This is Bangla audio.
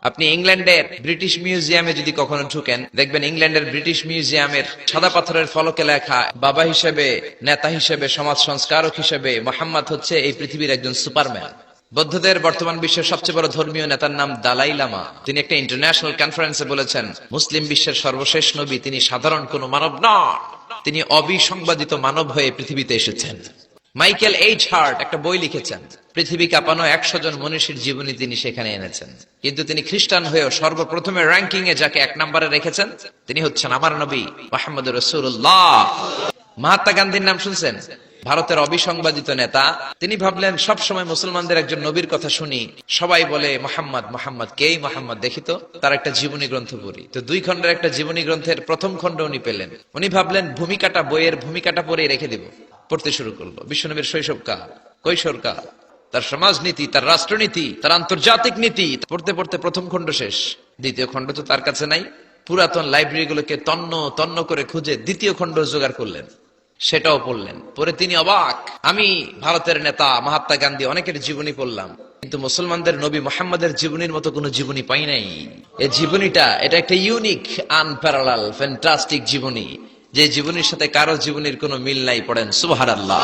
আপনি ইংল্যান্ডের ব্রিটিশ মিউজিয়ামে যদি কখনো ঢুকেন, দেখবেন ইংল্যান্ডের ব্রিটিশ মিউজিয়ামের সাদা পাথরের ফলকে লেখা, বাবা হিসেবে, নেতা হিসেবে, সমাজ সংস্কারক হিসেবে মোহাম্মদ হচ্ছে এই পৃথিবীর একজন সুপারম্যান। বৌদ্ধদের বর্তমান বিশ্বের সবচেয়ে বড় ধর্মীয় নেতার নাম দালাই লামা। তিনি একটা ইন্টারন্যাশনাল কনফারেন্সে বলেছেন, মুসলিম বিশ্বের সর্বশেষ নবী তিনি সাধারণ কোন মানব নন, তিনি অবিসংবাদিত মানব হয়ে পৃথিবীতে এসেছেন। মাইকেল এইচ হার্ট একটা বই লিখেছেন, পৃথিবী কাঁপানো 100 জন মনীষীর জীবনী তিনি সেখানে এনেছেন। কিন্তু তিনি খ্রিস্টান হয়েও সর্বপ্রথমে র্যাঙ্কিং এ যাকে 1 নম্বরে রেখেছেন তিনি হচ্ছেন আমার নবী মুহাম্মদ রাসূলুল্লাহ। মহাত্মা গান্ধীর নাম শুনছেন? ভারতের অবিসংবাদিত নেতা। তিনি ভাবলেন সব সময় মুসলমানদের একজন নবীর কথা শুনি, সবাই বলে মোহাম্মদ মোহাম্মদ, কেই মোহাম্মদ, দেখি তো তার একটা জীবনী গ্রন্থ পড়ি। তো 2 খণ্ডের একটা জীবনী গ্রন্থের প্রথম খণ্ড উনি পেলেন। উনি ভাবলেন ভূমিকাটা, বইয়ের ভূমিকাটা পড়ে রেখে দিব। পড়তে শুরু করলো বিশ্বনবীর শৈশবকাল, কৈশোরকাল, তার সমাজনীতি, তার রাষ্ট্রনীতি, তার আন্তর্জাতিক নীতি। পড়তে পড়তে প্রথম খণ্ড শেষ। দ্বিতীয় খণ্ড তো তার কাছে নাই। পুরাতন লাইব্রেরি গুলোকে তন্ন তন্ন করে খুঁজে দ্বিতীয় খণ্ড জোগাড় করলেন, সেটাও পড়লেন। পরে তিনি অবাক, আমি ভারতের নেতা মহাত্মা গান্ধী অনেকের জীবনী পড়লাম, কিন্তু মুসলমানদের নবী মুহাম্মদের জীবনীর মতো কোনো জীবনী পাই নাই। এই জীবনীটা, এটা একটা ইউনিক, আনপ্যারালাল, ফ্যান্টাস্টিক জীবনী, যে জীবনীর সাথে কারো জীবনীর কোনো মিল নাই। পড়েন সুবহানাল্লাহ।